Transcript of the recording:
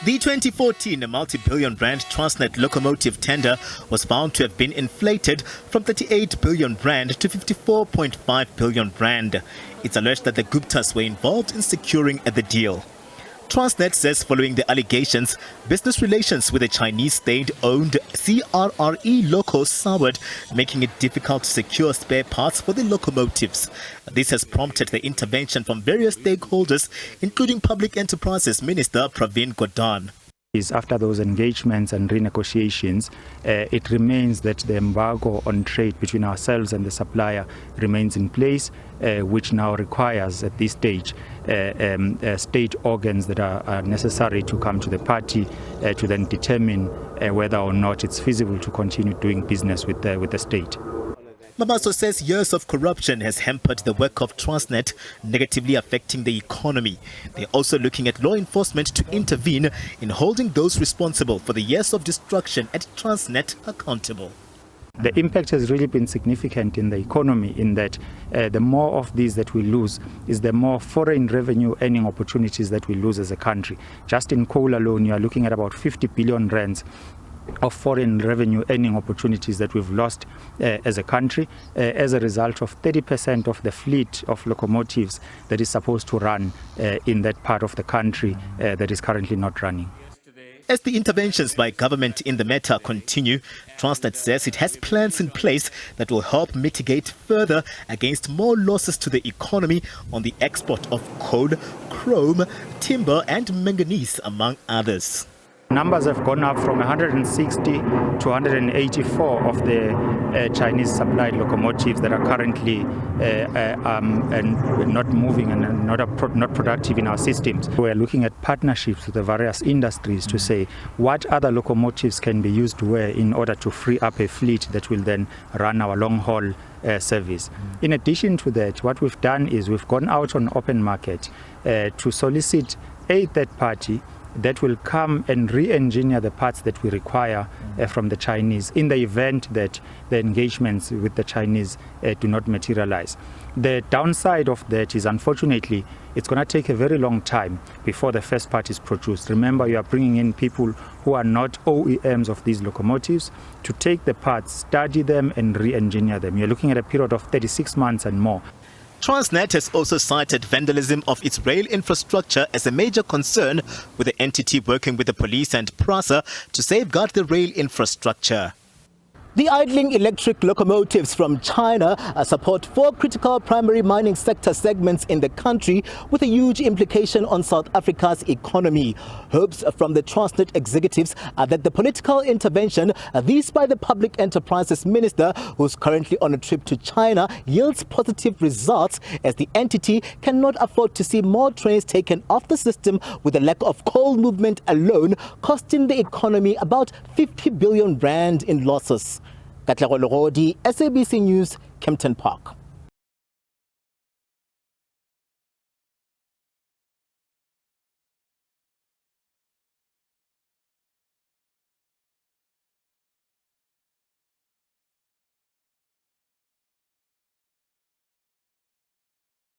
The 2014 multi-billion rand Transnet locomotive tender was found to have been inflated from 38 billion rand to 54.5 billion rand. It's alleged that the Guptas were involved in securing the deal. Transnet says following the allegations, business relations with the Chinese state-owned CRRC Loco soured, making it difficult to secure spare parts for the locomotives. This has prompted the intervention from various stakeholders, including Public Enterprises Minister Pravin Gordhan. After those engagements and renegotiations, it remains that the embargo on trade between ourselves and the supplier remains in place, which now requires at this stage state organs that are necessary to come to the party to then determine whether or not it's feasible to continue doing business with the state. Mabaso says years of corruption has hampered the work of Transnet, negatively affecting the economy. They're also looking at law enforcement to intervene in holding those responsible for the years of destruction at Transnet accountable. The impact has really been significant in the economy in that the more of these that we lose is the more foreign revenue earning opportunities that we lose as a country. Just in coal alone, you are looking at about 50 billion rands of foreign revenue earning opportunities that we've lost as a country as a result of 30% of the fleet of locomotives that is supposed to run in that part of the country that is currently not running. As the interventions by government in the matter continue, Transnet says it has plans in place that will help mitigate further against more losses to the economy on the export of coal, chrome, timber and manganese, among others. Numbers have gone up from 160 to 184 of the Chinese supplied locomotives that are currently not moving and not productive in our systems. We're looking at partnerships with the various industries to say what other locomotives can be used where in order to free up a fleet that will then run our long-haul service. In addition to that, what we've done is we've gone out on open market to solicit a third party that will come and re-engineer the parts that we require from the Chinese in the event that the engagements with the Chinese do not materialize. The downside of that is, unfortunately, it's going to take a very long time before the first part is produced. Remember, you are bringing in people who are not OEMs of these locomotives to take the parts, study them and re-engineer them. You're looking at a period of 36 months and more. Transnet has also cited vandalism of its rail infrastructure as a major concern, with the entity working with the police and PRASA to safeguard the rail infrastructure. The idling electric locomotives from China support 4 critical primary mining sector segments in the country, with a huge implication on South Africa's economy. Hopes from the Transnet executives are that the political intervention, this by the Public Enterprises Minister, who's currently on a trip to China, yields positive results, as the entity cannot afford to see more trains taken off the system, with the lack of coal movement alone costing the economy about 50 billion rand in losses. SABC News, Kempton Park.